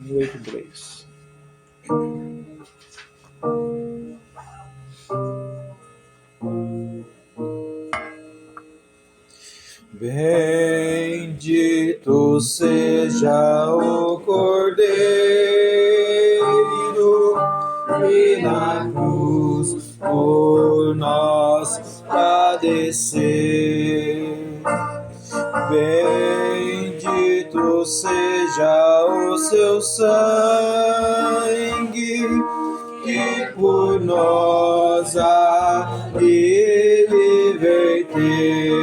1083. Bendito seja o Cordeiro que na cruz por nós padeceu. Bendito seja o seu sangue que por nós a ele verteu.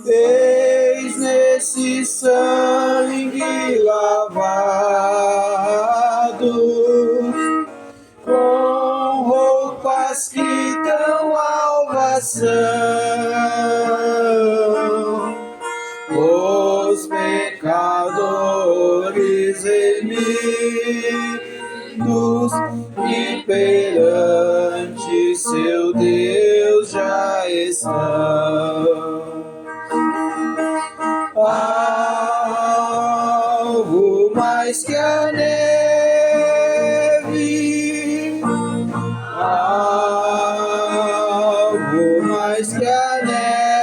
Eis nesse sangue lavado, com roupas que dão salvação, os pecadores remidos e perante seu Deus já estão. Algo mais que a neve, algo mais que a neve,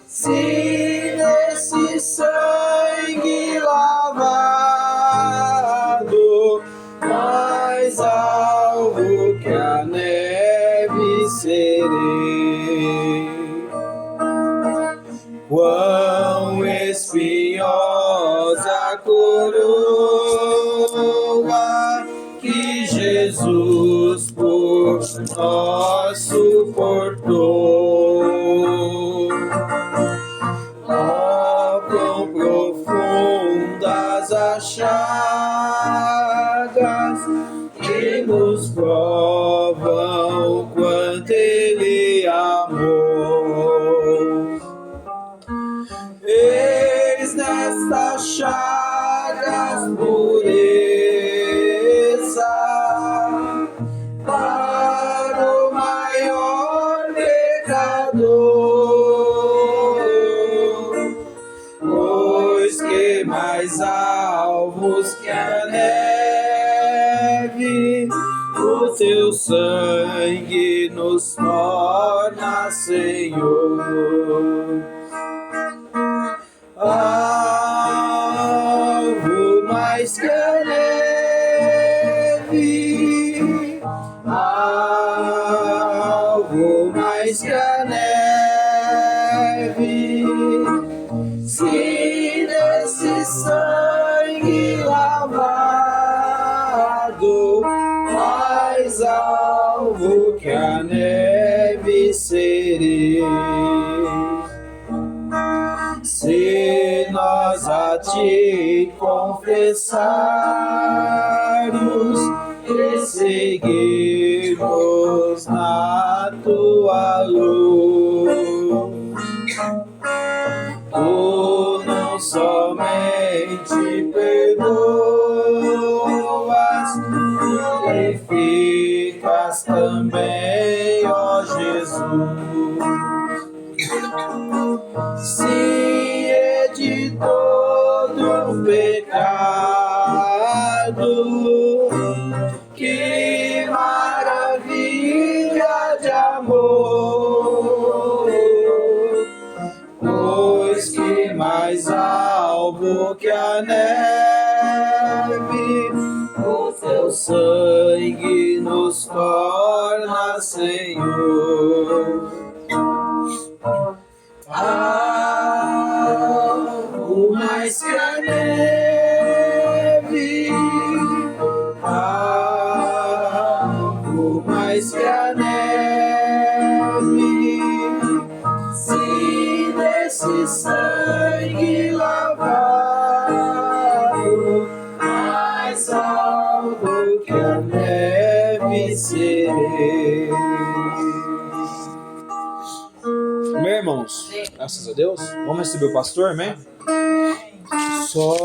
se nesse sangue lavado, mais alvo que a neve serei. Quão espinhosa a coroa que Jesus por nós suportou. Oh, quão profundas as chagas que nos provam quanto Ele amou. Eis nestas chagas pureza para o maior pecador, pois que mais alvos que a neve, o teu sangue nos torna, Senhor. Algo mais que a neve, algo mais que a neve, se nesse sangue lavado, mais alvo que a neve serei. Se nós a ti confessarmos e seguirmos na tua luz, tu não somente perdoas, glorificas também, ó Jesus. Se é de todo pecado, que maravilha de amor, pois que mais alvo que a neve, o teu sangue nos torna, Senhor. Algo mais que a neve, algo mais que a neve, se nesse sangue lavado, mais algo que a neve serei. Amém, irmãos? Graças a Deus. Vamos receber o pastor, amém? Somente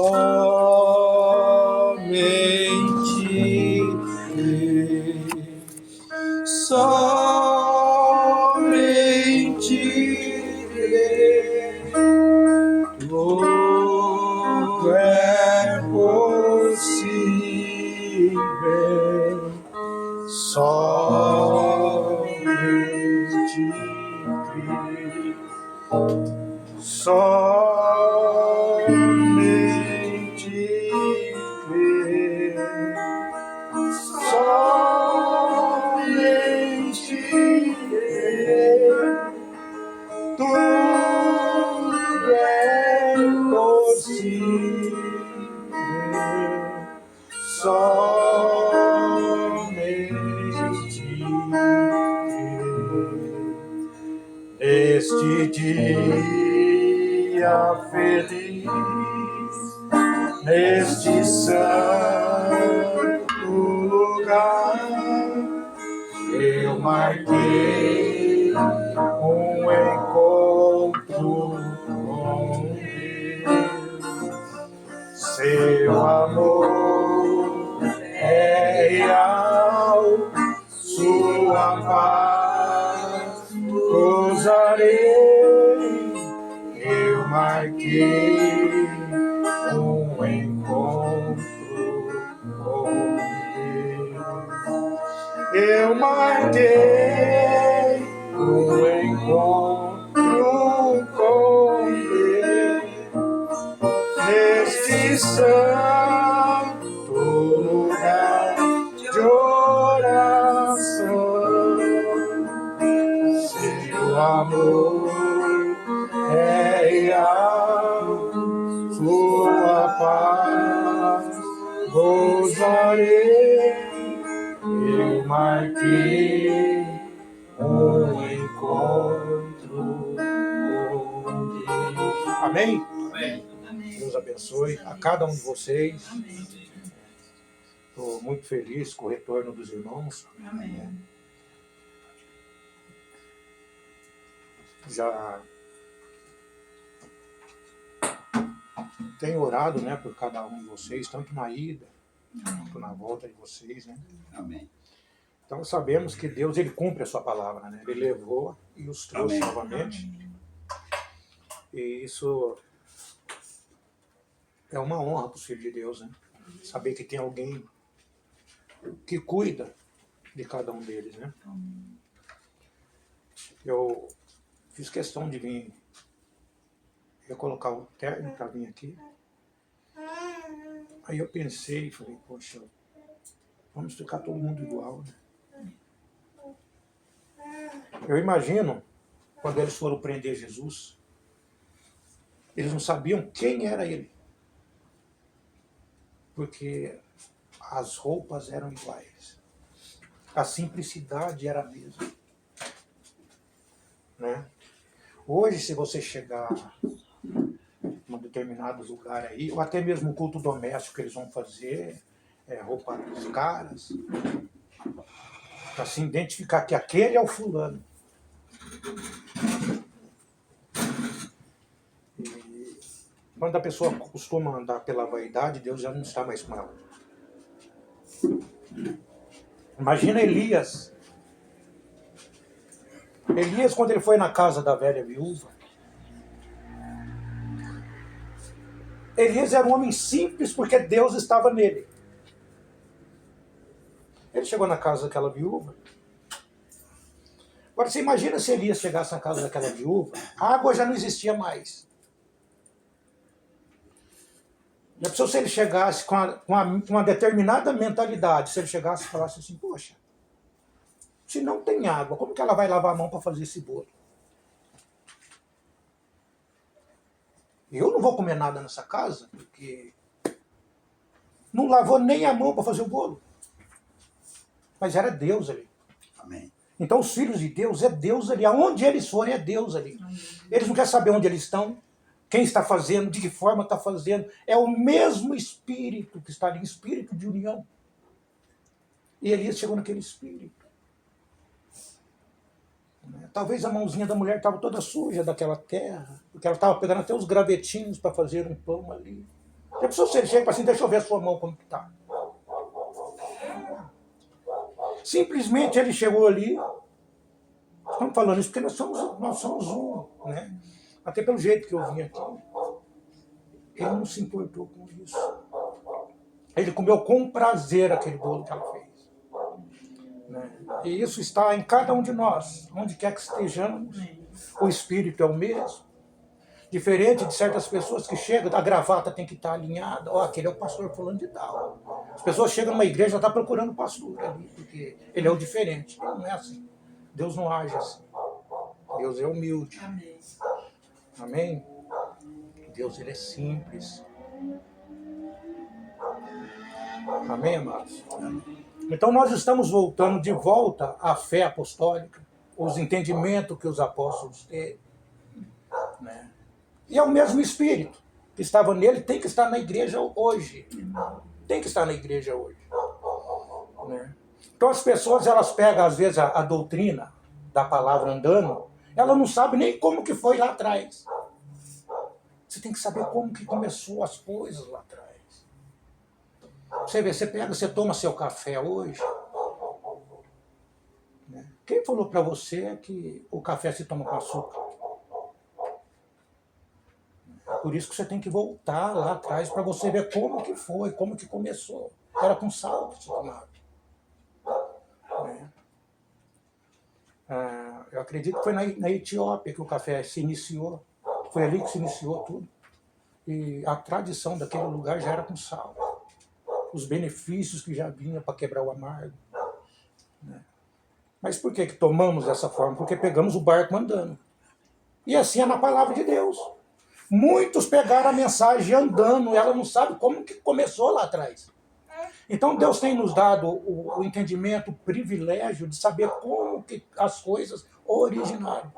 somente crer, somente crer, tudo é possível, somente crer. Neste dia feliz, neste santo lugar, eu marquei um encontro com Deus. Seu amor é real, sua paz gozarei. Eu marquei um encontro com Deus. Eu marquei um encontro com Deus neste santo lugar de oração. Seu amor é real, sua paz gozarei. Eu marquei um encontro com Deus. Amém? Amém. Deus abençoe a cada um de vocês. Estou muito feliz com o retorno dos irmãos. Amém. Já tenho orado, né, por cada um de vocês, tanto na ida quanto na volta de vocês, né? Amém. Então sabemos que Deus, ele cumpre a sua palavra, né? Ele levou e os trouxe Amém. novamente. E isso é uma honra para os filhos de Deus, né? Saber que tem alguém que cuida de cada um deles, né? Eu fiz questão de vir, ia colocar o terno para vir aqui. Aí eu pensei e falei, poxa, vamos ficar todo mundo igual, né? Eu imagino, quando eles foram prender Jesus, eles não sabiam quem era ele. Porque as roupas eram iguais. A simplicidade era a mesma. Né? Hoje, se você chegar em um determinado lugar aí, ou até mesmo o culto doméstico que eles vão fazer, roupas caras, para se identificar que aquele é o fulano. E quando a pessoa costuma andar pela vaidade, Deus já não está mais com ela. Imagina Elias. Elias, quando ele foi na casa da velha viúva, Elias era um homem simples porque Deus estava nele. Ele chegou na casa daquela viúva. Agora, você imagina se Elias chegasse na casa daquela viúva, a água já não existia mais. Já pensou se ele chegasse com uma determinada mentalidade, se ele chegasse e falasse assim, poxa, se não tem água, como que ela vai lavar a mão para fazer esse bolo? Eu não vou comer nada nessa casa, porque não lavou nem a mão para fazer o bolo. Mas era Deus ali. Amém. Então os filhos de Deus, é Deus ali. Aonde eles forem, é Deus ali. Eles não querem saber onde eles estão, quem está fazendo, de que forma está fazendo. É o mesmo Espírito que está ali, Espírito de união. E Elias chegou naquele Espírito. Talvez a mãozinha da mulher estava toda suja daquela terra, porque ela estava pegando até os gravetinhos para fazer um pão ali. A pessoa chega e fala assim, deixa eu ver a sua mão como está. Simplesmente ele chegou ali, estamos falando isso porque nós somos um, né? Até pelo jeito que eu vim aqui. Ele não se importou com isso. Ele comeu com prazer aquele bolo que ela fez. né? E isso está em cada um de nós, onde quer que estejamos. O Espírito é o mesmo. Diferente de certas pessoas que chegam, a gravata tem que estar alinhada. Ó, aquele é o pastor fulano de tal. As pessoas chegam numa igreja e estão procurando o pastor ali, porque ele é o diferente. Não é assim. Deus não age assim. Deus é humilde. Amém. Amém? Deus, ele é simples. Amém, amados? Então nós estamos voltando de volta à fé apostólica, os entendimentos que os apóstolos teve, né? E é o mesmo Espírito que estava nele, tem que estar na igreja hoje. Tem que estar na igreja hoje. Né? Então as pessoas, elas pegam às vezes a doutrina da palavra andando, ela não sabe nem como que foi lá atrás. Você tem que saber como que começou as coisas lá atrás. Você vê, você toma seu café hoje. Né? Quem falou para você que o café se toma com açúcar? Por isso que você tem que voltar lá atrás para você ver como que foi, como que começou. Era com sal que se tomava. Né? Eu acredito que foi na Etiópia que o café se iniciou. Foi ali que se iniciou tudo. E a tradição daquele lugar já era com sal. Os benefícios que já vinham para quebrar o amargo. Né? Mas por que tomamos dessa forma? Porque pegamos o barco andando. E assim é na palavra de Deus. Muitos pegaram a mensagem andando, ela não sabe como que começou lá atrás. Então Deus tem nos dado o entendimento, o privilégio de saber como que as coisas originaram.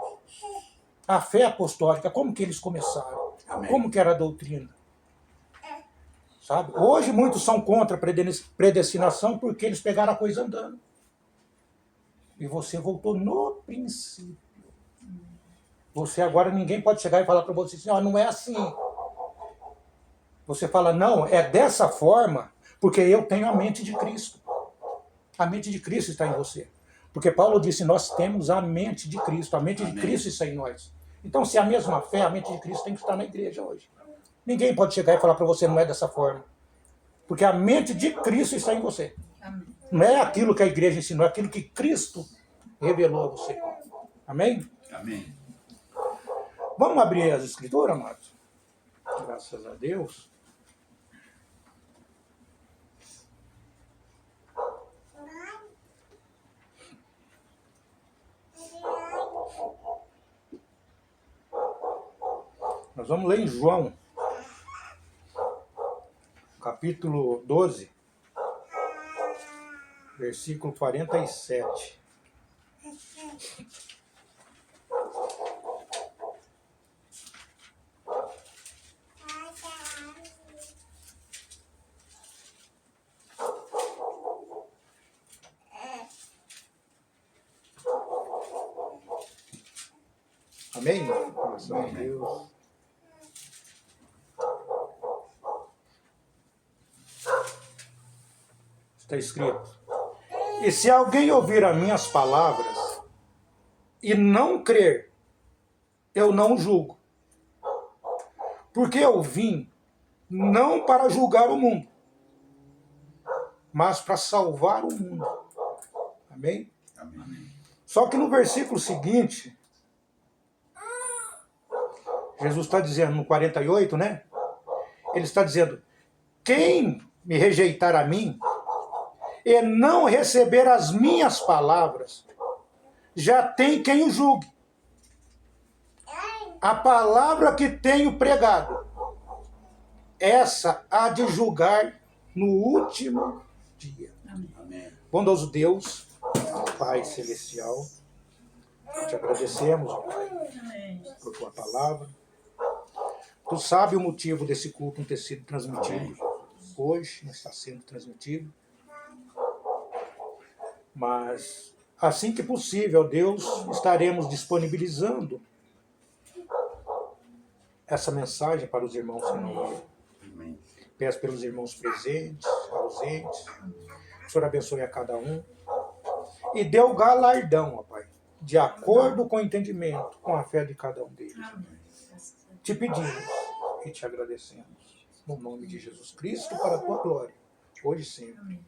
A fé apostólica, como que eles começaram? Amém. Como que era a doutrina? Sabe? Hoje muitos são contra a predestinação porque eles pegaram a coisa andando. E você voltou no princípio. Você agora, ninguém pode chegar e falar para você assim, não é assim. Você fala, não, é dessa forma, porque eu tenho a mente de Cristo. A mente de Cristo está em você. Porque Paulo disse, nós temos a mente de Cristo, a mente de Cristo está em nós. Então, se é a mesma fé, a mente de Cristo tem que estar na igreja hoje. Ninguém pode chegar e falar para você, não é dessa forma. Porque a mente de Cristo está em você. Não é aquilo que a igreja ensinou, é aquilo que Cristo revelou a você. Amém? Amém. Vamos abrir as escrituras, amados? Graças a Deus. Nós vamos ler em João, capítulo 12, versículo 47. Amém? Graças a Deus. Está escrito: e se alguém ouvir as minhas palavras e não crer, eu não julgo. Porque eu vim não para julgar o mundo, mas para salvar o mundo. Amém? Amém. Só que no versículo seguinte, Jesus está dizendo, no 48, né? Ele está dizendo, quem me rejeitar a mim e não receber as minhas palavras, já tem quem o julgue. A palavra que tenho pregado, essa há de julgar no último dia. Amém. Bondoso Deus, Pai Celestial, te agradecemos, Pai, por tua palavra. Tu sabe o motivo desse culto não ter sido transmitido hoje, não está sendo transmitido. Mas, assim que possível, Deus, estaremos disponibilizando essa mensagem para os irmãos que não ouviram. Amém. Peço pelos irmãos presentes, ausentes. O Senhor abençoe a cada um. E dê o galardão, ó Pai, de acordo com o entendimento, com a fé de cada um deles. Te pedimos e te agradecemos. No nome de Jesus Cristo, para a tua glória, hoje e sempre.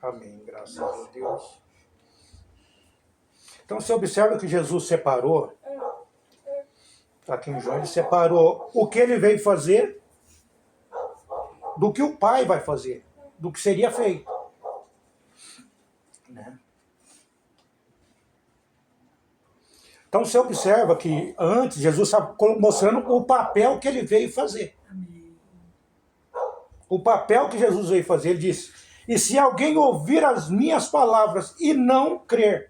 Amém. Graças a Deus. Então você observa que Jesus separou, está aqui em João, ele separou o que ele veio fazer do que o Pai vai fazer, do que seria feito. Né? Então você observa que antes Jesus estava mostrando o papel que ele veio fazer. O papel que Jesus veio fazer, ele disse: e se alguém ouvir as minhas palavras e não crer,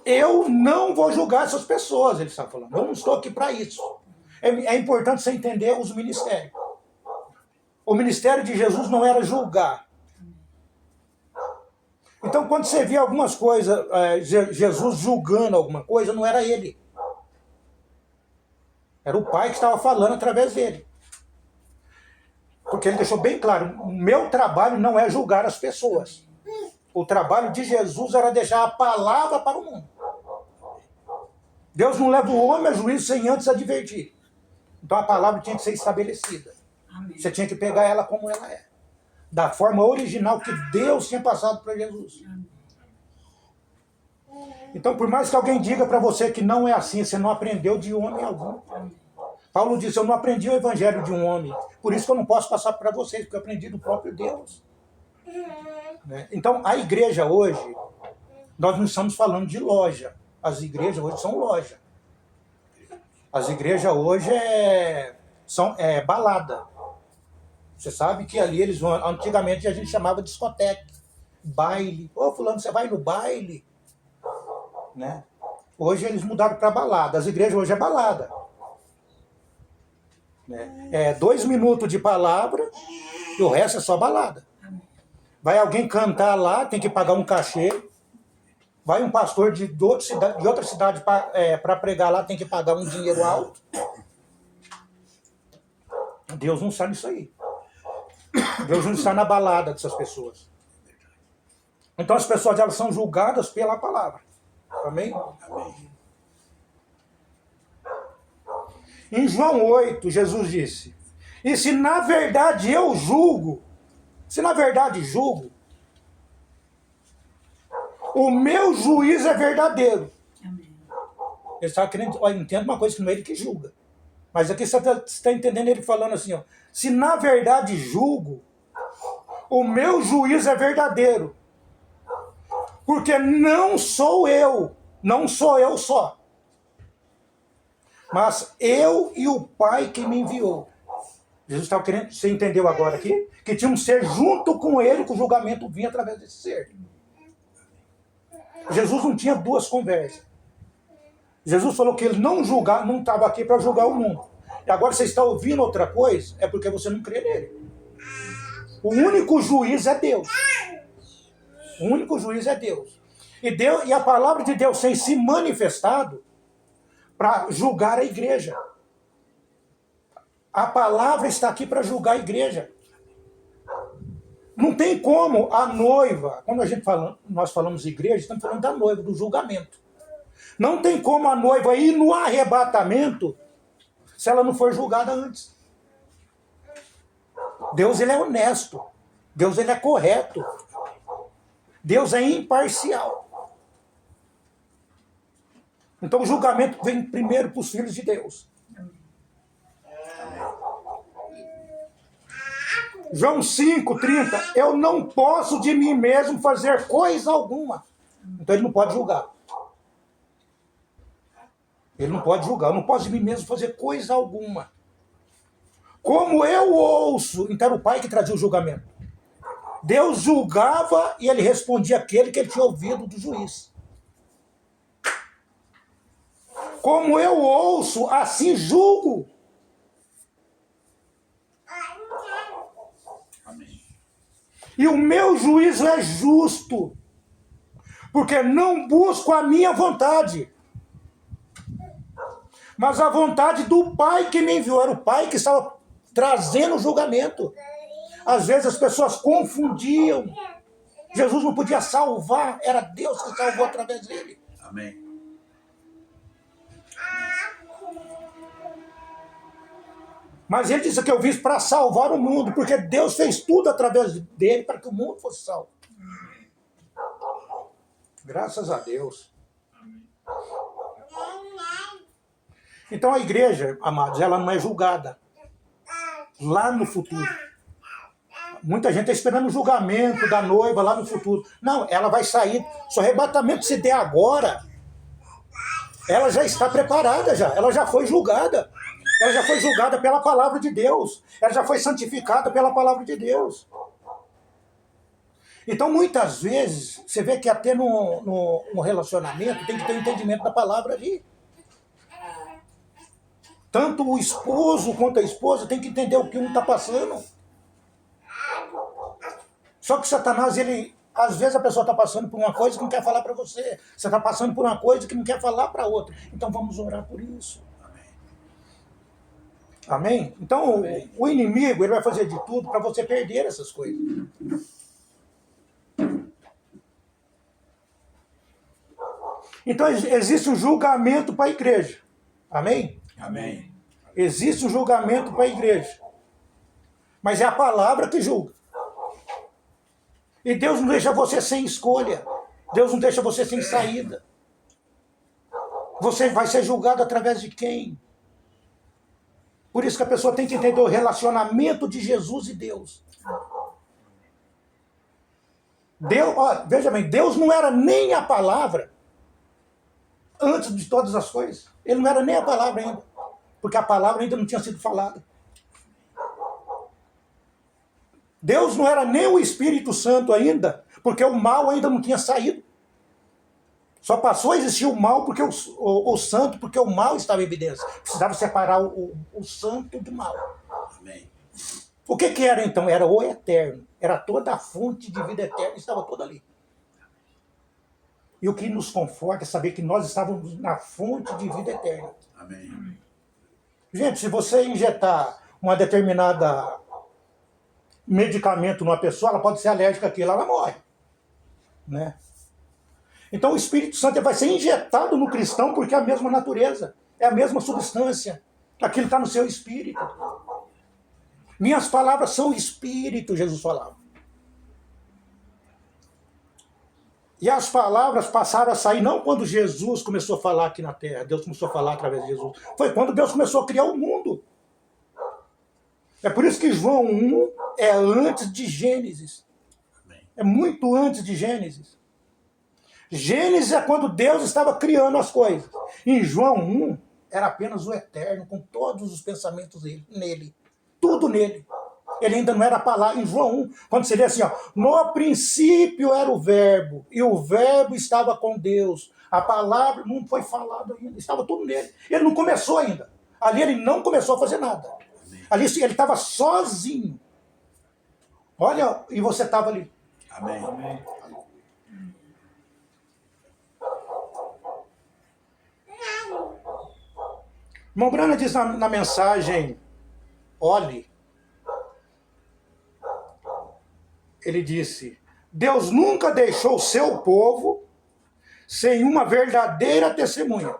eu não vou julgar essas pessoas, ele está falando. Eu não estou aqui para isso. É importante você entender os ministérios. O ministério de Jesus não era julgar. Então, quando você via algumas coisas, Jesus julgando alguma coisa, não era ele. Era o Pai que estava falando através dele. Porque ele deixou bem claro, o meu trabalho não é julgar as pessoas. O trabalho de Jesus era deixar a palavra para o mundo. Deus não leva o homem a juízo sem antes advertir. Então a palavra tinha que ser estabelecida. Amém. Você tinha que pegar ela como ela é. Da forma original que Deus tinha passado para Jesus. Amém. Então, por mais que alguém diga para você que não é assim, você não aprendeu de homem algum. Amém. Paulo disse: eu não aprendi o evangelho de um homem. Por isso que eu não posso passar para vocês, porque eu aprendi do próprio Deus. Né? Então, a igreja hoje, nós não estamos falando de loja. As igrejas hoje são loja. As igrejas hoje são balada. Você sabe que ali eles vão... Antigamente a gente chamava de discoteca, baile. Ô, fulano, você vai no baile? Né? Hoje eles mudaram para balada. As igrejas hoje é balada. Né? 2 minutos de palavra e o resto é só balada. Vai alguém cantar lá, tem que pagar um cachê. Vai um pastor de outra cidade para pregar lá, tem que pagar um dinheiro alto. Deus não está nisso aí. Deus não está na balada dessas pessoas. Então as pessoas, elas são julgadas pela palavra. Amém? Amém. Em João 8, Jesus disse: e se na verdade eu julgo, o meu juízo é verdadeiro. Amém. Ele estava querendo, entenda uma coisa, que não é ele que julga. Mas aqui você está entendendo ele falando assim, ó: se na verdade julgo, o meu juízo é verdadeiro. Porque não sou eu só. Mas eu e o Pai que me enviou. Jesus estava querendo, você entendeu agora aqui? Que tinha um ser junto com ele, que o julgamento vinha através desse ser. Jesus não tinha duas conversas. Jesus falou que ele não estava aqui para julgar o mundo. E agora você está ouvindo outra coisa, é porque você não crê nele. O único juiz é Deus. O único juiz é Deus. E a palavra de Deus tem se manifestado para julgar a igreja. A palavra está aqui para julgar a igreja. Não tem como a noiva, quando nós falamos igreja, estamos falando da noiva, do julgamento. Não tem como a noiva ir no arrebatamento se ela não for julgada antes. Deus, ele é honesto. Deus, ele é correto. Deus é imparcial. Então o julgamento vem primeiro para os filhos de Deus. João 5,30, eu não posso de mim mesmo fazer coisa alguma. Então ele não pode julgar. Ele não pode julgar, eu não posso de mim mesmo fazer coisa alguma. Como eu ouço, então era o Pai que trazia o julgamento. Deus julgava e ele respondia aquele que ele tinha ouvido do juiz. Como eu ouço, assim julgo. E o meu juízo é justo, porque não busco a minha vontade, mas a vontade do Pai que me enviou. Era o Pai que estava trazendo o julgamento. Às vezes as pessoas confundiam. Jesus não podia salvar, era Deus que salvou através dele. Amém. Mas ele disse que eu vim para salvar o mundo, porque Deus fez tudo através dele para que o mundo fosse salvo. Graças a Deus. Então a igreja, amados, ela não é julgada lá no futuro. Muita gente está esperando o julgamento da noiva lá no futuro. Não, ela vai sair. Se o arrebatamento se der agora, ela já está preparada já. Ela já foi julgada. Ela já foi julgada pela palavra de Deus. Ela já foi santificada pela palavra de Deus. Então, muitas vezes, você vê que até no relacionamento tem que ter um entendimento da palavra ali. Tanto o esposo quanto a esposa tem que entender o que um está passando. Só que Satanás, às vezes a pessoa está passando por uma coisa que não quer falar para você. Você está passando por uma coisa que não quer falar para outra. Então vamos orar por isso. Amém? Então Amém. O inimigo ele vai fazer de tudo para você perder essas coisas. Então existe um julgamento para a igreja. Amém? Amém. Existe um julgamento para a igreja. Mas é a palavra que julga. E Deus não deixa você sem escolha. Deus não deixa você sem saída. Você vai ser julgado através de quem? Por isso que a pessoa tem que entender o relacionamento de Jesus e Deus. Veja bem, Deus não era nem a palavra antes de todas as coisas. Ele não era nem a palavra ainda. Porque a palavra ainda não tinha sido falada. Deus não era nem o Espírito Santo ainda, porque o mal ainda não tinha saído. Só passou a existir o mal porque o santo, porque o mal estava em evidência. Precisava separar o santo do mal. Amém. O que era então? Era o eterno. Era toda a fonte de vida eterna, estava toda ali. E o que nos conforta é saber que nós estávamos na fonte de vida eterna. Amém. Gente, se você injetar uma determinada medicamento numa pessoa, ela pode ser alérgica àquilo, ela morre. Né? Então o Espírito Santo vai ser injetado no cristão porque é a mesma natureza, é a mesma substância. Aquilo está no seu espírito. Minhas palavras são espírito, Jesus falava. E as palavras passaram a sair não quando Jesus começou a falar aqui na terra, Deus começou a falar através de Jesus. Foi quando Deus começou a criar o mundo. É por isso que João 1 é antes de Gênesis. É muito antes de Gênesis. Gênesis é quando Deus estava criando as coisas. Em João 1 era apenas o eterno, com todos os pensamentos nele. Tudo nele. Ele ainda não era a palavra. Em João 1, quando você lê assim, ó, no princípio era o verbo, e o verbo estava com Deus. A palavra não foi falada ainda, estava tudo nele. Ele não começou ainda. Ali ele não começou a fazer nada. Ali ele estava sozinho. Olha, e você estava ali. Amém. Amém. Irmão Brana diz na mensagem, olhe, ele disse, Deus nunca deixou o seu povo sem uma verdadeira testemunha.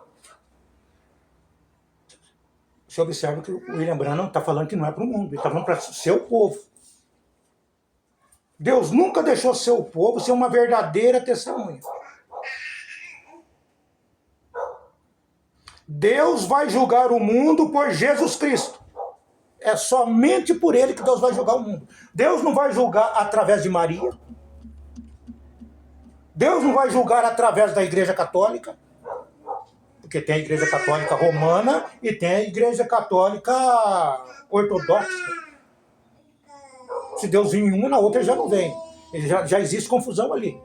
Você observa que o William Branham está falando que não é para o mundo, ele está falando para o seu povo. Deus nunca deixou o seu povo ser uma verdadeira testemunha. Deus vai julgar o mundo por Jesus Cristo. É somente por ele que Deus vai julgar o mundo. Deus não vai julgar através de Maria. Deus não vai julgar através da Igreja Católica. Porque tem a Igreja Católica Romana e tem a Igreja Católica Ortodoxa. Se Deus vir em uma, na outra ele já não vem. Já existe confusão ali.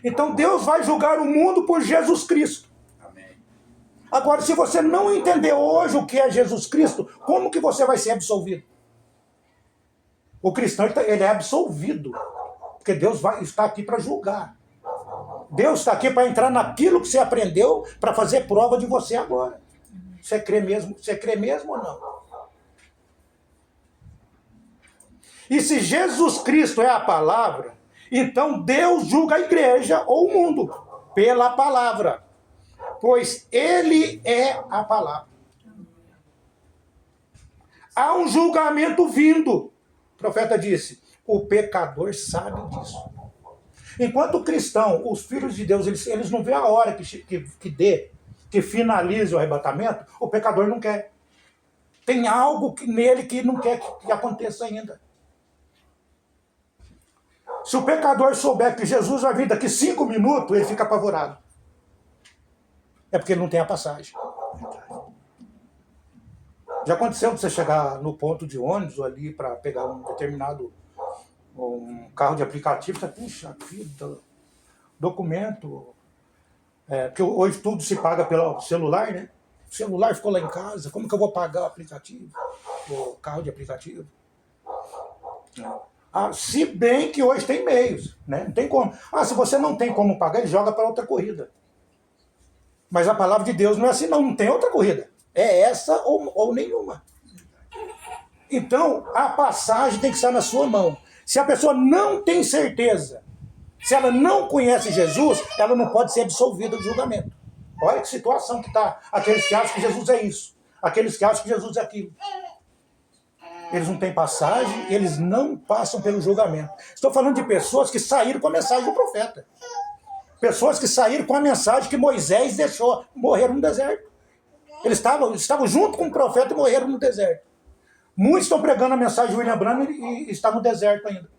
Então Deus vai julgar o mundo por Jesus Cristo. Agora, se você não entender hoje o que é Jesus Cristo, como que você vai ser absolvido? O cristão ele é absolvido, porque Deus está aqui para julgar. Deus está aqui para entrar naquilo que você aprendeu, para fazer prova de você agora. Você crê mesmo? Você crê mesmo ou não? E se Jesus Cristo é a palavra, então Deus julga a igreja ou o mundo pela palavra. Pois ele é a palavra. Há um julgamento vindo. O profeta disse, O pecador sabe disso. Enquanto o cristão, os filhos de Deus, eles não vê a hora que finalize o arrebatamento, o pecador não quer. Tem algo nele que não quer que aconteça ainda. Se o pecador souber que Jesus vai vir daqui 5 minutos, ele fica apavorado. É porque ele não tem a passagem. Já aconteceu de você chegar no ponto de ônibus ali para pegar um determinado carro de aplicativo, você, puxa vida, documento. Porque hoje tudo se paga pelo celular, né? O celular ficou lá em casa, como que eu vou pagar o aplicativo? O carro de aplicativo? Se bem que hoje tem meios, né? Não tem como. Se você não tem como pagar, ele joga para outra corrida. Mas a palavra de Deus não é assim, não tem outra corrida. É essa ou nenhuma. Então, a passagem tem que estar na sua mão. Se a pessoa não tem certeza, se ela não conhece Jesus, ela não pode ser absolvida do julgamento. Olha que situação que está. Aqueles que acham que Jesus é isso. Aqueles que acham que Jesus é aquilo. Eles não têm passagem, eles não passam pelo julgamento. Estou falando de pessoas que saíram com a mensagem do profeta. Pessoas que saíram com a mensagem que Moisés deixou, morreram no deserto. Eles estavam junto com o profeta e morreram no deserto. Muitos estão pregando a mensagem de William Branham e estão no deserto ainda.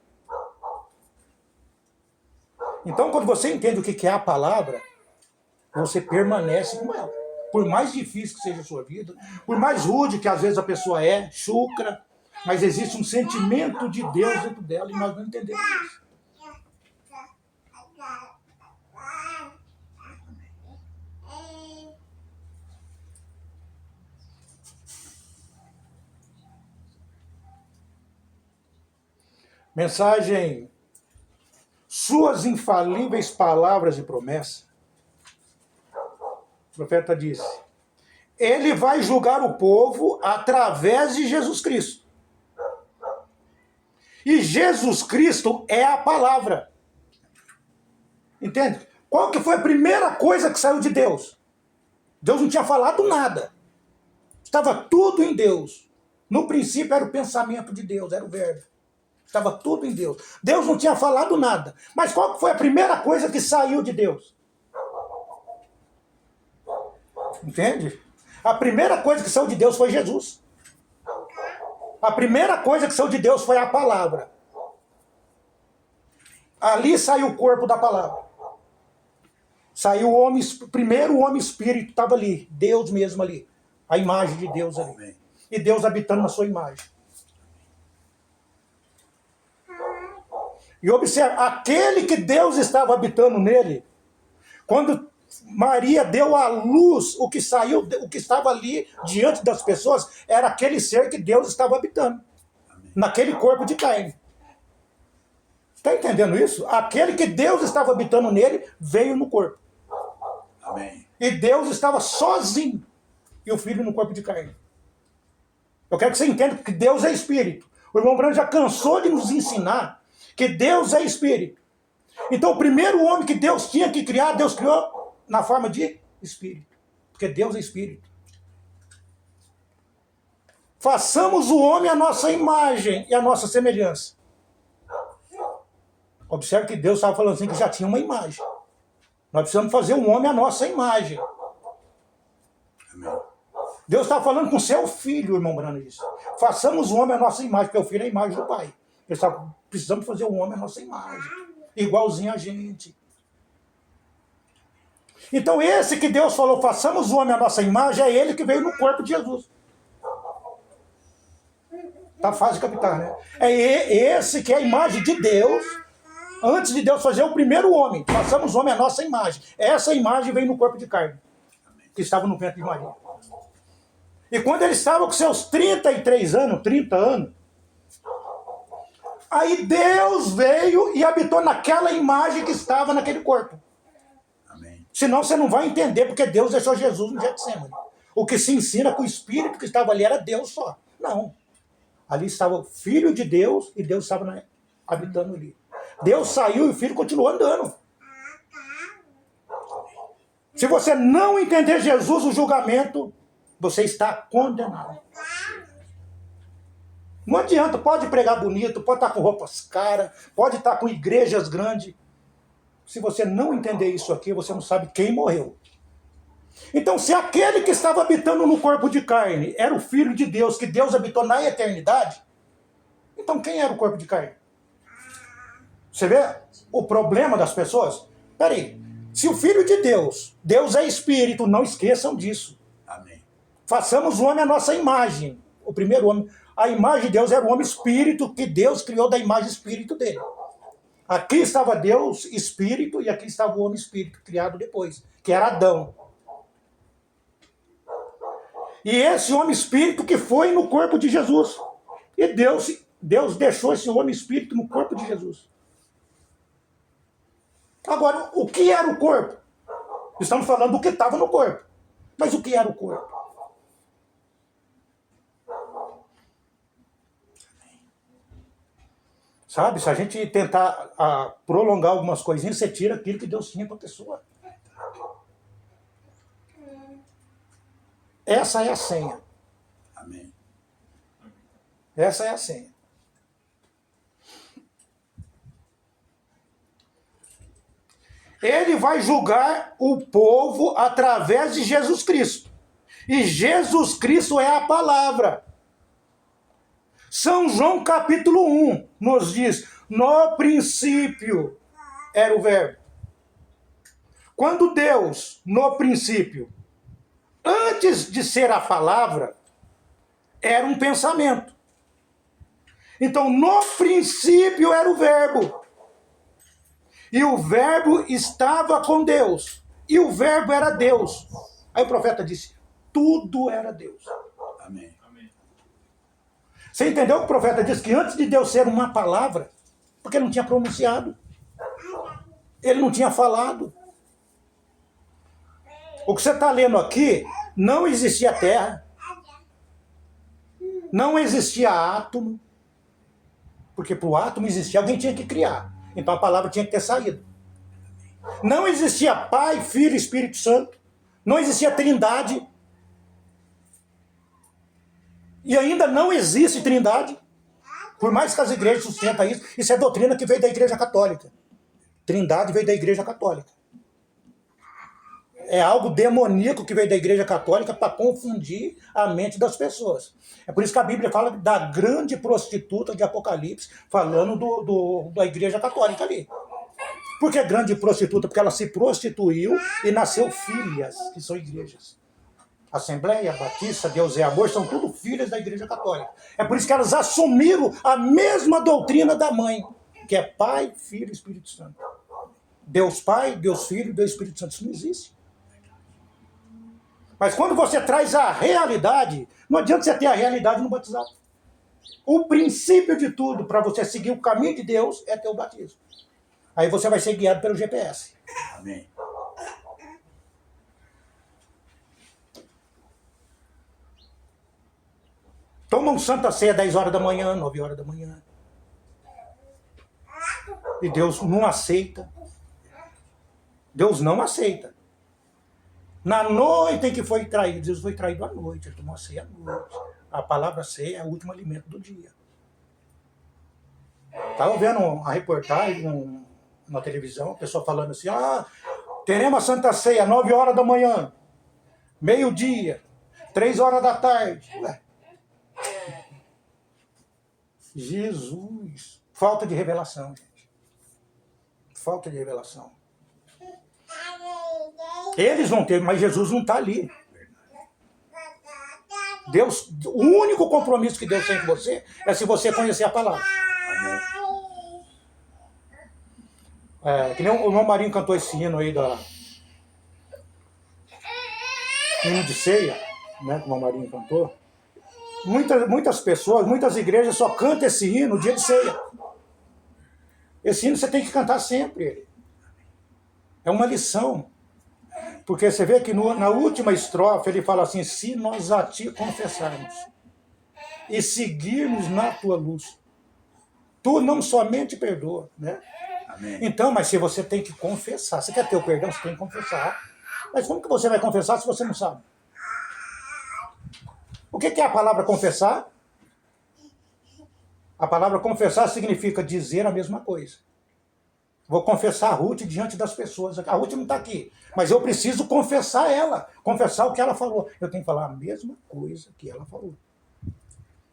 Então, quando você entende o que é a palavra, você permanece com ela. Por mais difícil que seja a sua vida, por mais rude que às vezes a pessoa chucra, mas existe um sentimento de Deus dentro dela e nós não entendemos isso. Mensagem: suas infalíveis palavras e promessas. O profeta disse: ele vai julgar o povo através de Jesus Cristo. E Jesus Cristo é a palavra. Entende? Qual que foi a primeira coisa que saiu de Deus? Deus não tinha falado nada. Estava tudo em Deus. No princípio era o pensamento de Deus, era o verbo. Estava tudo em Deus. Deus não tinha falado nada. Mas qual que foi a primeira coisa que saiu de Deus? Entende? A primeira coisa que saiu de Deus foi Jesus. A primeira coisa que saiu de Deus foi a palavra. Ali saiu o corpo da palavra. Saiu o homem, primeiro o homem espírito estava ali, Deus mesmo ali. A imagem de Deus ali. E Deus habitando na sua imagem. E observe, aquele que Deus estava habitando nele, quando Maria deu à luz, o que saiu, o que estava ali diante das pessoas, era aquele ser que Deus estava habitando. Amém. Naquele corpo de carne. Está entendendo isso? Aquele que Deus estava habitando nele, veio no corpo. Amém. E Deus estava sozinho. E o Filho no corpo de carne. Eu quero que você entenda que Deus é Espírito. O irmão Branham já cansou de nos ensinar que Deus é Espírito. Então o primeiro homem que Deus tinha que criar, Deus criou na forma de Espírito. Porque Deus é Espírito. Façamos o homem à nossa imagem e à nossa semelhança. Observe que Deus estava falando assim que já tinha uma imagem. Nós precisamos fazer um homem à nossa imagem. Amém. Deus estava falando com seu filho, o irmão Branham disse. Façamos o homem à nossa imagem, porque o filho é a imagem do pai. Precisamos fazer um homem à nossa imagem. Igualzinho a gente. Então esse que Deus falou, façamos o homem à nossa imagem, é ele que veio no corpo de Jesus. Tá fácil de captar, né? É esse que é a imagem de Deus, antes de Deus fazer o primeiro homem. Façamos o homem à nossa imagem. Essa imagem veio no corpo de carne, que estava no ventre de Maria. E quando ele estava com seus 33 anos, 30 anos, aí Deus veio e habitou naquela imagem que estava naquele corpo. Amém. Senão você não vai entender porque Deus deixou Jesus no Getsemane. O que se ensina que o Espírito que estava ali era Deus só. Não. Ali estava o Filho de Deus e Deus estava habitando ali. Deus saiu e o Filho continuou andando. Se você não entender Jesus, o julgamento, você está condenado. Não adianta, pode pregar bonito, pode estar com roupas caras, pode estar com igrejas grandes. Se você não entender isso aqui, você não sabe quem morreu. Então, se aquele que estava habitando no corpo de carne era o Filho de Deus, que Deus habitou na eternidade, então quem era o corpo de carne? Você vê o problema das pessoas? Peraí, se o Filho de Deus, Deus é Espírito, não esqueçam disso. Amém. Façamos o homem à nossa imagem. O primeiro homem, a imagem de Deus era o homem Espírito, que Deus criou da imagem Espírito dele. Aqui estava Deus, Espírito, e aqui estava o homem Espírito, criado depois, que era Adão. E esse homem Espírito que foi no corpo de Jesus. E Deus deixou esse homem Espírito no corpo de Jesus. Agora, o que era o corpo? Estamos falando do que estava no corpo. Mas o que era o corpo? Sabe, se a gente tentar prolongar algumas coisinhas, você tira aquilo que Deus tinha para a pessoa. Essa é a senha. Amém. Essa é a senha. Ele vai julgar o povo através de Jesus Cristo. E Jesus Cristo é a palavra. São João capítulo 1 nos diz, no princípio era o verbo. Quando Deus, no princípio, antes de ser a palavra, era um pensamento. Então, no princípio era o verbo. E o verbo estava com Deus. E o verbo era Deus. Aí o profeta disse, tudo era Deus. Amém. Você entendeu que o profeta disse que antes de Deus ser uma palavra, porque ele não tinha pronunciado, ele não tinha falado. O que você está lendo aqui, não existia terra, não existia átomo, porque para o átomo existir, alguém tinha que criar. Então a palavra tinha que ter saído. Não existia Pai, Filho e Espírito Santo, não existia Trindade. E ainda não existe Trindade, por mais que as igrejas sustentam isso. Isso é doutrina que veio da Igreja Católica. Trindade veio da Igreja Católica. É algo demoníaco que veio da Igreja Católica para confundir a mente das pessoas. É por isso que a Bíblia fala da grande prostituta de Apocalipse, falando da Igreja Católica ali. Por que grande prostituta? Porque ela se prostituiu e nasceu filhas, que são igrejas. Assembleia, Batista, Deus é Amor, são tudo filhas da Igreja Católica. É por isso que elas assumiram a mesma doutrina da mãe, que é Pai, Filho e Espírito Santo. Deus Pai, Deus Filho e Deus Espírito Santo. Isso não existe. Mas quando você traz a realidade, não adianta você ter a realidade no batizado. O princípio de tudo para você seguir o caminho de Deus é ter o batismo. Aí você vai ser guiado pelo GPS. Amém. Tomam Santa Ceia 10 horas da manhã, 9 horas da manhã. E Deus não aceita. Deus não aceita. Na noite em que foi traído, Jesus foi traído à noite, ele tomou a ceia à noite. A palavra ceia é o último alimento do dia. Estava vendo uma reportagem na televisão, a pessoa falando assim, teremos a Santa Ceia 9 horas da manhã, meio-dia, 3 horas da tarde. Ué. Jesus, falta de revelação, gente. Falta de revelação. Eles vão ter, mas Jesus não está ali. Deus, o único compromisso que Deus tem com você é se você conhecer a palavra. Que nem o irmão Marinho cantou esse hino aí hino de ceia, né, que o irmão Marinho cantou. Muitas pessoas, muitas igrejas só cantam esse hino no dia de ceia. Esse hino você tem que cantar sempre. É uma lição. Porque você vê que na última estrofe ele fala assim, se nós a ti confessarmos e seguirmos na tua luz, tu não somente perdoa, né? Amém. Então, mas se você tem que confessar, você quer ter o perdão, você tem que confessar. Mas como que você vai confessar se você não sabe? O que é a palavra confessar? A palavra confessar significa dizer a mesma coisa. Vou confessar a Ruth diante das pessoas. A Ruth não está aqui, mas eu preciso confessar ela, confessar o que ela falou. Eu tenho que falar a mesma coisa que ela falou.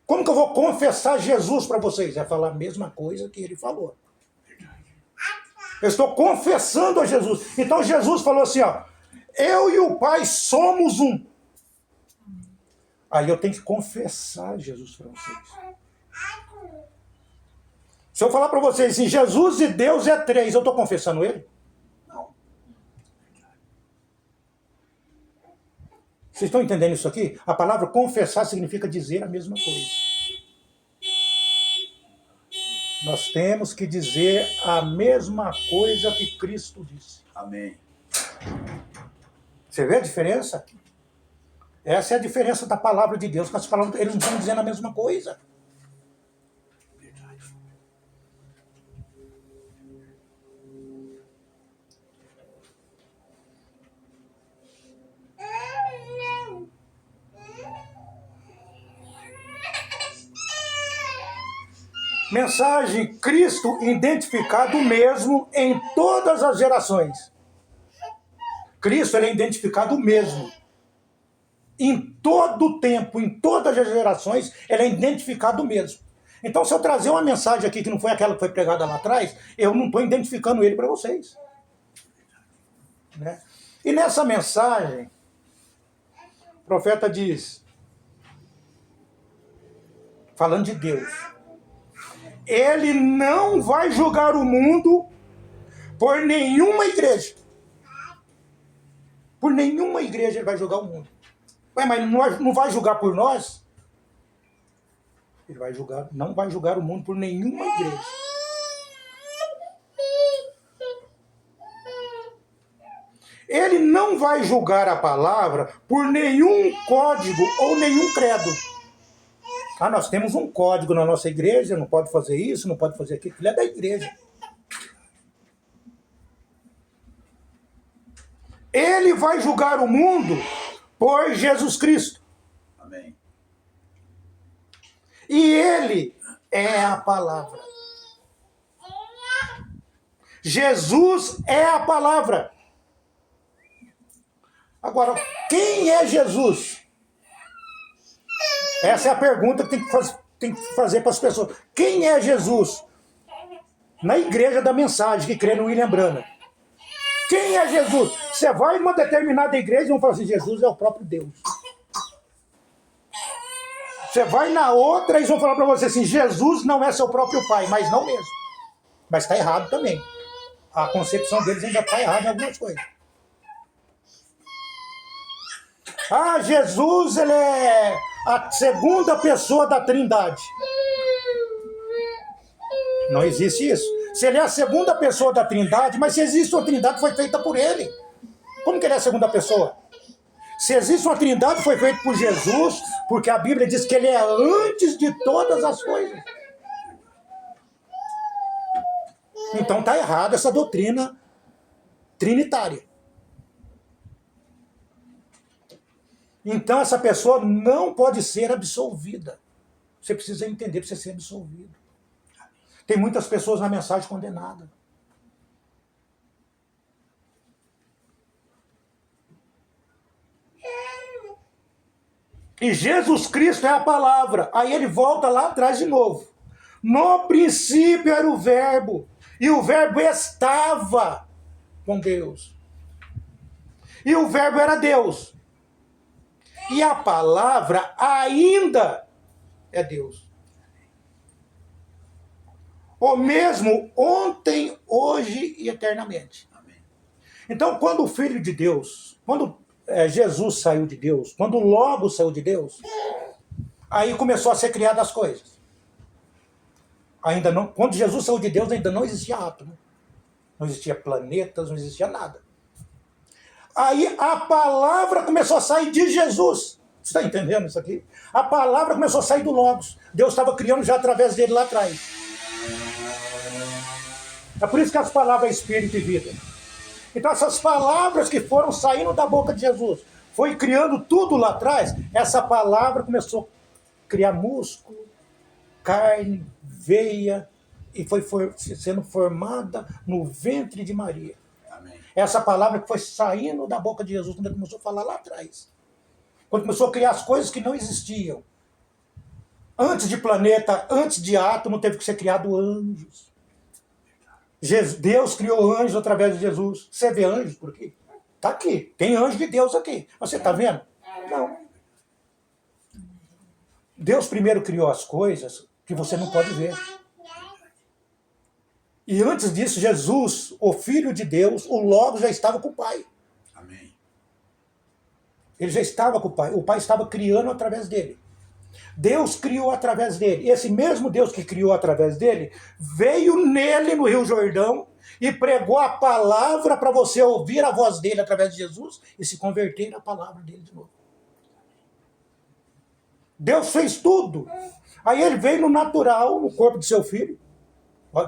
Como que eu vou confessar Jesus para vocês? É falar a mesma coisa que ele falou. Eu estou confessando a Jesus. Então Jesus falou assim, ó, eu e o Pai somos um. Aí eu tenho que confessar Jesus para vocês. Se eu falar para vocês assim, Jesus e Deus é 3, eu estou confessando ele? Não. Vocês estão entendendo isso aqui? A palavra confessar significa dizer a mesma coisa. Nós temos que dizer a mesma coisa que Cristo disse. Amém. Você vê a diferença? Essa é a diferença da palavra de Deus. Eles não estão dizendo a mesma coisa. Mensagem, Cristo identificado mesmo em todas as gerações. Cristo ele é identificado mesmo. Em todo o tempo, em todas as gerações, ele é identificado mesmo. Então, se eu trazer uma mensagem aqui que não foi aquela que foi pregada lá atrás, eu não estou identificando ele para vocês. Né? E nessa mensagem, o profeta diz, falando de Deus, ele não vai julgar o mundo por nenhuma igreja. Por nenhuma igreja ele vai julgar o mundo. Ué, mas não vai julgar por nós? Ele vai julgar, não vai julgar o mundo por nenhuma igreja. Ele não vai julgar a palavra por nenhum código ou nenhum credo. Ah, nós temos um código na nossa igreja, não pode fazer isso, não pode fazer aquilo. Ele é da igreja. Ele vai julgar o mundo por Jesus Cristo. Amém. E ele é a palavra. Jesus é a palavra. Agora, quem é Jesus? Essa é a pergunta que tem que fazer para as pessoas. Quem é Jesus? Na igreja da mensagem, que crê no William Branham. Quem é Jesus? Você vai em uma determinada igreja e vão falar assim, Jesus é o próprio Deus. Você vai na outra e eles vão falar para você assim, Jesus não é seu próprio pai, mas não mesmo. Mas está errado também. A concepção deles ainda está errada em algumas coisas. Ah, Jesus ele é a segunda pessoa da Trindade. Não existe isso. Se ele é a segunda pessoa da Trindade, mas se existe uma Trindade, foi feita por ele. Como que ele é a segunda pessoa? Se existe uma Trindade, foi feita por Jesus, porque a Bíblia diz que ele é antes de todas as coisas. Então está errada essa doutrina trinitária. Então essa pessoa não pode ser absolvida. Você precisa entender para você ser absolvido. Tem muitas pessoas na mensagem condenadas. E Jesus Cristo é a palavra. Aí ele volta lá atrás de novo. No princípio era o verbo. E o verbo estava com Deus. E o verbo era Deus. E a palavra ainda é Deus. O mesmo ontem, hoje e eternamente. Amém. Então, quando o Filho de Deus, quando Jesus saiu de Deus, quando o Logos saiu de Deus, aí começou a ser criadas as coisas. Ainda não, quando Jesus saiu de Deus, ainda não existia átomo. Não existia planetas, não existia nada. Aí a palavra começou a sair de Jesus. Você está entendendo isso aqui? A palavra começou a sair do Logos. Deus estava criando já através dele lá atrás. É por isso que as palavras é espírito e vida. Então essas palavras que foram saindo da boca de Jesus, foi criando tudo lá atrás, essa palavra começou a criar músculo, carne, veia, e foi sendo formada no ventre de Maria. Amém. Essa palavra que foi saindo da boca de Jesus quando ele começou a falar lá atrás. Quando começou a criar as coisas que não existiam. Antes de planeta, antes de átomo, teve que ser criado anjos. Deus criou anjos através de Jesus. Você vê anjos por aqui? Está aqui. Tem anjo de Deus aqui. Você está vendo? Não. Deus primeiro criou as coisas que você não pode ver. E antes disso, Jesus, o Filho de Deus, o Logos, já estava com o Pai. Amém. Ele já estava com o Pai. O Pai estava criando através dele. Deus criou através dele. Esse mesmo Deus que criou através dele, veio nele no Rio Jordão e pregou a palavra para você ouvir a voz dele através de Jesus e se converter na palavra dele de novo. Deus fez tudo. Aí ele veio no natural, no corpo de seu filho.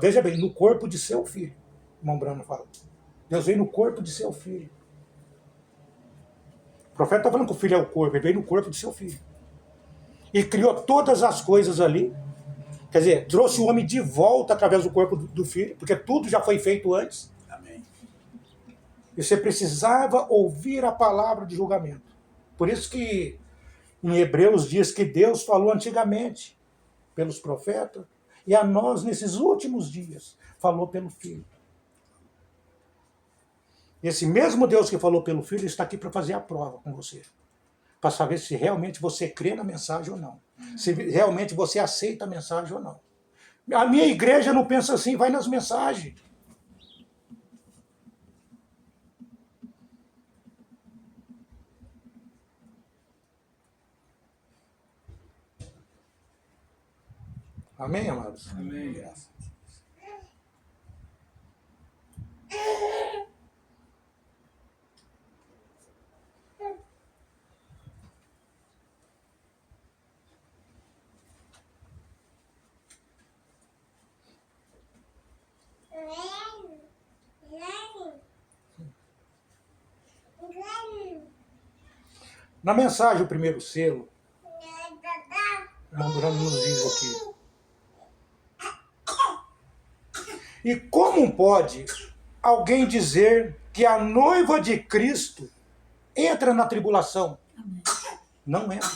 Veja bem, no corpo de seu filho. O irmão Brano fala. Deus veio no corpo de seu filho. O profeta está falando que o filho é o corpo, ele veio no corpo de seu filho. E criou todas as coisas ali. Quer dizer, trouxe o homem de volta através do corpo do filho, porque tudo já foi feito antes. Amém. E você precisava ouvir a palavra de julgamento. Por isso que em Hebreus diz que Deus falou antigamente pelos profetas, e a nós, nesses últimos dias, falou pelo Filho. Esse mesmo Deus que falou pelo Filho está aqui para fazer a prova com você. Para saber se realmente você crê na mensagem ou não. Se realmente você aceita a mensagem ou não. A minha igreja não pensa assim, vai nas mensagens. Amém, amados? Amém. Graças a Deus. Na mensagem, o primeiro selo, o irmão Durano nos diz aqui. E como pode alguém dizer que a noiva de Cristo entra na tribulação? Não entra.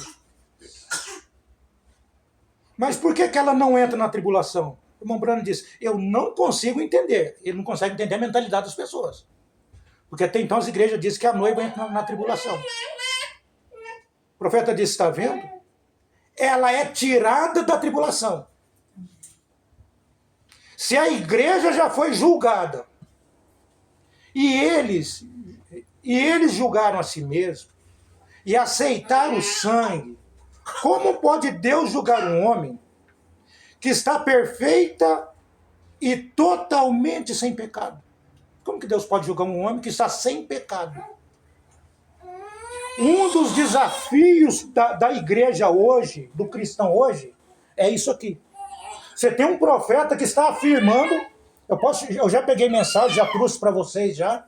Mas por que ela não entra na tribulação? O irmão Brano diz, eu não consigo entender. Ele não consegue entender a mentalidade das pessoas. Porque até então as igrejas dizem que a noiva entra na tribulação. O profeta disse, está vendo? Ela é tirada da tribulação. Se a igreja já foi julgada, e eles julgaram a si mesmos, e aceitaram o sangue, como pode Deus julgar um homem que está perfeita e totalmente sem pecado? Como que Deus pode julgar um homem que está sem pecado? Um dos desafios da igreja hoje, do cristão hoje, é isso aqui. Você tem um profeta que está afirmando, eu já peguei mensagem, já trouxe para vocês já.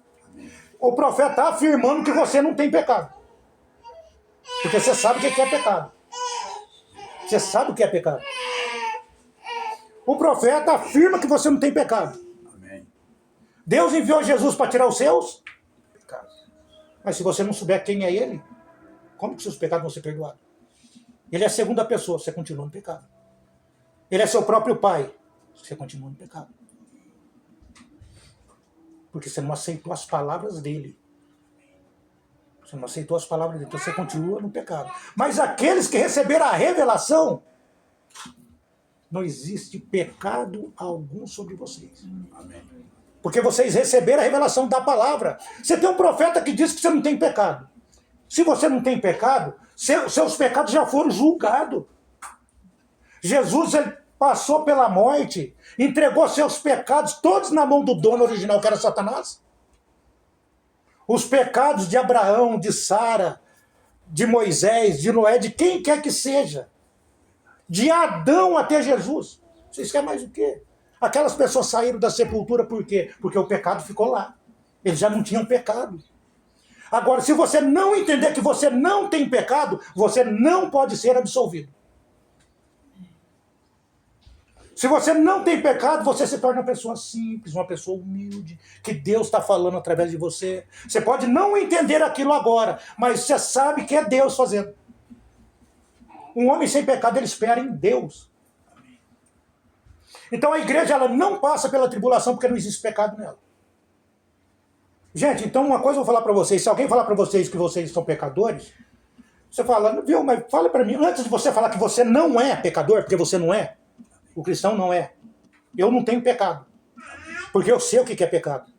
O profeta está afirmando que você não tem pecado. Porque você sabe o que é pecado. Você sabe o que é pecado. O profeta afirma que você não tem pecado. Amém. Deus enviou Jesus para tirar os seus pecados. Mas se você não souber quem é ele, como que seus pecados vão ser perdoados? Ele é a segunda pessoa, você continua no pecado. Ele é seu próprio pai, você continua no pecado. Porque você não aceitou as palavras dele. Você não aceitou as palavras dele, então você continua no pecado. Mas aqueles que receberam a revelação, não existe pecado algum sobre vocês. Amém. Porque vocês receberam a revelação da palavra. Você tem um profeta que diz que você não tem pecado. Se você não tem pecado, seus pecados já foram julgados. Jesus, ele passou pela morte, entregou seus pecados todos na mão do dono original, que era Satanás. Os pecados de Abraão, de Sara, de Moisés, de Noé, de quem quer que seja. De Adão até Jesus. Vocês querem mais o quê? Aquelas pessoas saíram da sepultura por quê? Porque o pecado ficou lá. Eles já não tinham pecado. Agora, se você não entender que você não tem pecado, você não pode ser absolvido. Se você não tem pecado, você se torna uma pessoa simples, uma pessoa humilde, que Deus está falando através de você. Você pode não entender aquilo agora, mas você sabe que é Deus fazendo. Um homem sem pecado, ele espera em Deus. Então a igreja ela não passa pela tribulação porque não existe pecado nela. Gente, então uma coisa eu vou falar para vocês. Se alguém falar para vocês que vocês são pecadores, você fala, viu, mas fala para mim, antes de você falar que você não é pecador, porque você não é, o cristão não é. Eu não tenho pecado. Porque eu sei o que é pecado.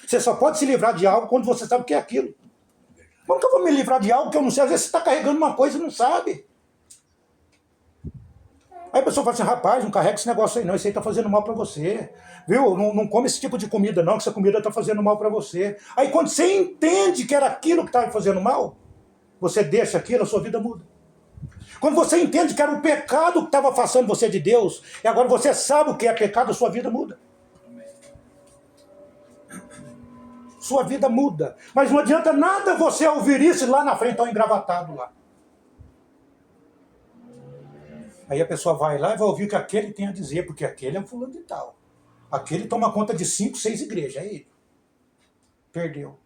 Você só pode se livrar de algo quando você sabe o que é aquilo. Como que eu vou me livrar de algo que eu não sei? Às vezes você está carregando uma coisa e não sabe. Aí a pessoa fala assim, rapaz, não carrega esse negócio aí não, isso aí está fazendo mal para você. Viu? Não come esse tipo de comida não, que essa comida está fazendo mal para você. Aí quando você entende que era aquilo que estava fazendo mal, você deixa aquilo, a sua vida muda. Quando você entende que era o pecado que estava afastando você de Deus, e agora você sabe o que é pecado, a sua vida muda. Sua vida muda. Mas não adianta nada você ouvir isso lá na frente, tão engravatado lá. Aí a pessoa vai lá e vai ouvir o que aquele tem a dizer, porque aquele é um fulano de tal. Aquele toma conta de 5, 6 igrejas, é ele. Perdeu.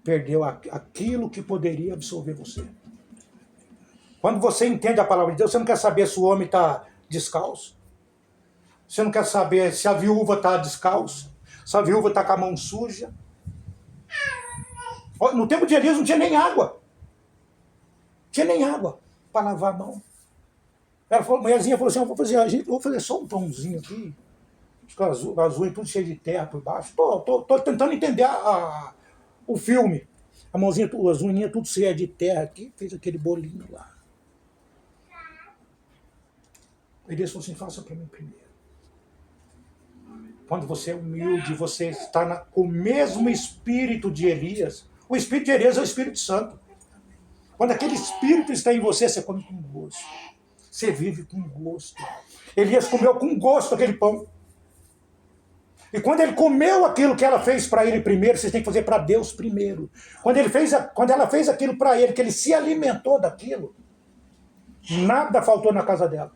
Perdeu aquilo que poderia absorver você. Quando você entende a palavra de Deus, você não quer saber se o homem está descalço. Você não quer saber se a viúva está descalça. Se a viúva está com a mão suja. No tempo de Elias não tinha nem água. Não tinha nem água para lavar a mão. Ela falou, a mulherzinha falou assim, eu vou fazer só um pãozinho aqui. Com as unhas tudo cheio de terra por baixo. Tô tentando entender o filme. A mãozinha, as unhinhas tudo cheias de terra aqui. Fez aquele bolinho lá. Elias falou assim, faça para mim primeiro. Quando você é humilde, você está com o mesmo espírito de Elias. O espírito de Elias é o Espírito Santo. Quando aquele espírito está em você, você come com gosto. Você vive com gosto. Elias comeu com gosto aquele pão. E quando ele comeu aquilo que ela fez para ele primeiro, vocês têm que fazer para Deus primeiro. Quando ela fez aquilo para ele, que ele se alimentou daquilo, nada faltou na casa dela.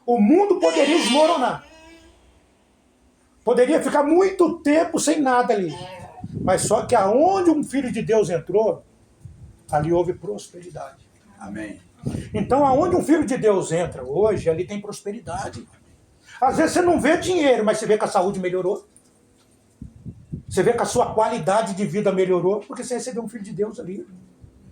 O mundo poderia desmoronar. Poderia ficar muito tempo sem nada ali. Mas só que aonde um filho de Deus entrou, ali houve prosperidade. Amém. Então, aonde um filho de Deus entra hoje, ali tem prosperidade. Às vezes você não vê dinheiro, mas você vê que a saúde melhorou. Você vê que a sua qualidade de vida melhorou, porque você recebeu um filho de Deus ali.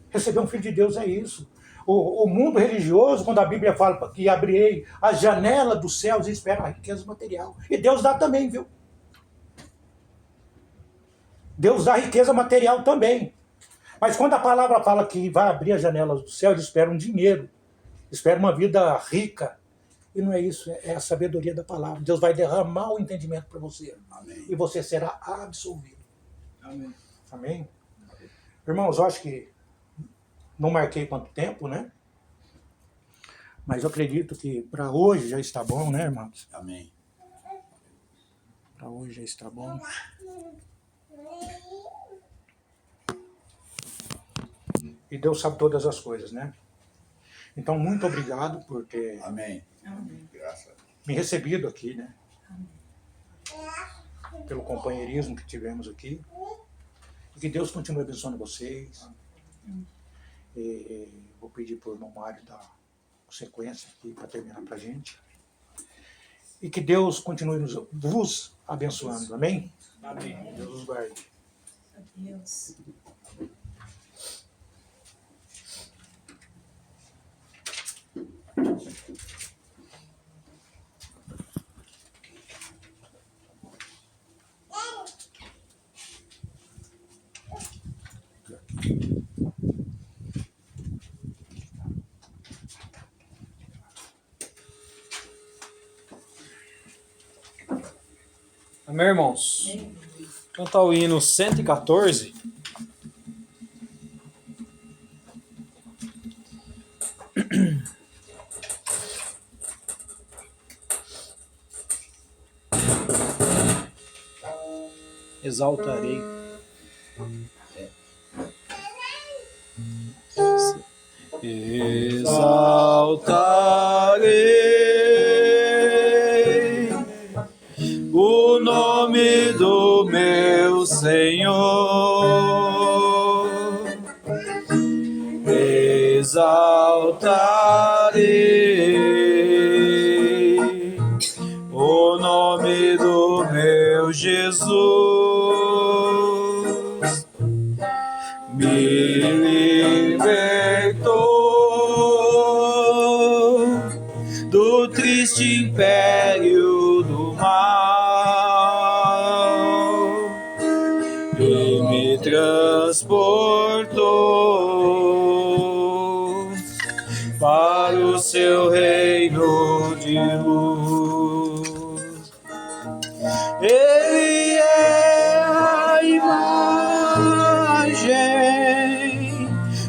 Receber um filho de Deus é isso. O mundo religioso, quando a Bíblia fala que abrirei a janela dos céus e espera a riqueza material. E Deus dá também, viu? Deus dá riqueza material também. Mas quando a palavra fala que vai abrir as janelas do céu, ele espera um dinheiro. Espera uma vida rica. E não é isso, é a sabedoria da palavra. Deus vai derramar o entendimento para você. Amém. E você será absolvido. Amém. Amém? Irmãos, eu acho que não marquei quanto tempo, né? Mas eu acredito que para hoje já está bom, né, irmãos? Amém. Para hoje já está bom. E Deus sabe todas as coisas, né? Então, muito obrigado por ter Amém. Amém. Graças a Deus. me recebido aqui, né? Pelo companheirismo que tivemos aqui. E que Deus continue abençoando vocês. Vou pedir para o irmão Mário dar sequência aqui para terminar para a gente. E que Deus continue vos abençoando. Amém? Amém. Deus os guarde. Deus. Amém, irmãos? Cantar o hino 114. Exaltarei. pelo Senhor, exaltarei o nome do meu Jesus. Me libertou do triste império do mal e me transportou para o seu reino de luz. Ele é a imagem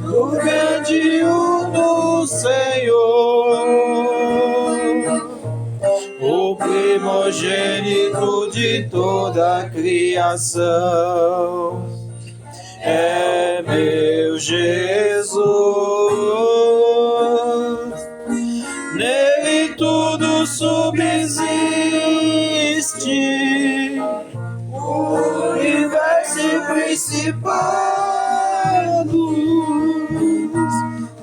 do grande uno Senhor, o primogênito de toda a criação. É meu Jesus, nele tudo subsiste, o universo e principados,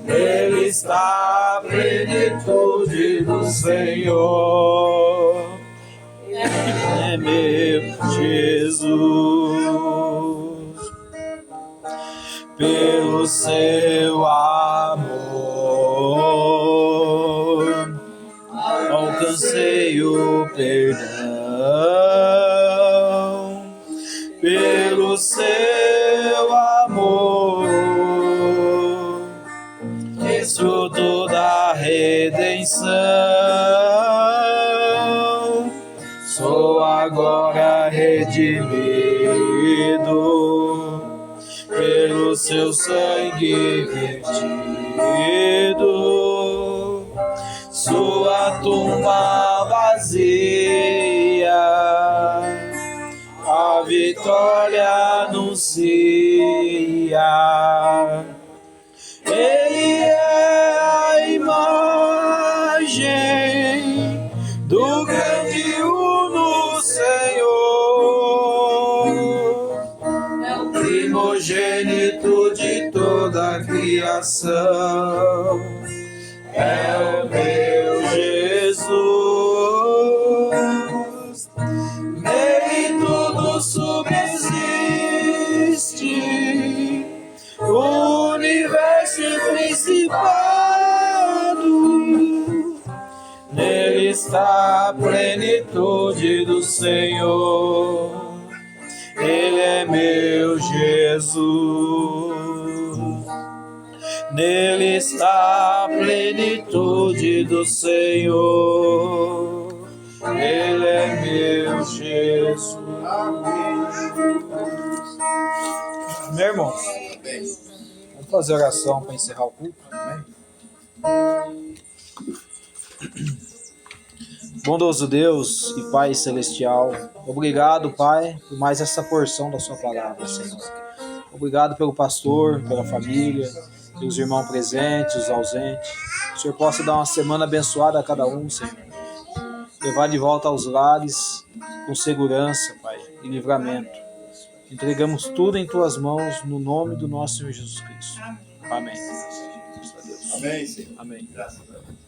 nele está a plenitude do Senhor. É meu Jesus. Pelo seu amor alcancei o perdão. Pelo seu amor desfruto da redenção. Sou agora redimido pelo seu sangue vertido. Sua tumba vazia a vitória anuncia. Ele é a imagem do grande uno Senhor, primogênito de toda a criação. É o meu Jesus, nele tudo subsiste, o universo e principado, nele está a plenitude do Senhor. Ele é meu Jesus, nele está a plenitude do Senhor. Ele é meu Jesus. Meu irmão, vamos fazer oração para encerrar o culto. Amém? Bondoso Deus e Pai Celestial, obrigado, Pai, por mais essa porção da sua palavra, Senhor. Obrigado pelo pastor, pela família, pelos irmãos presentes, os ausentes. Que o Senhor possa dar uma semana abençoada a cada um, Senhor. Levar de volta aos lares com segurança, Pai, e livramento. Entregamos tudo em Tuas mãos, no nome do nosso Senhor Jesus Cristo. Amém. Amém, Senhor. Amém. Graças a Deus.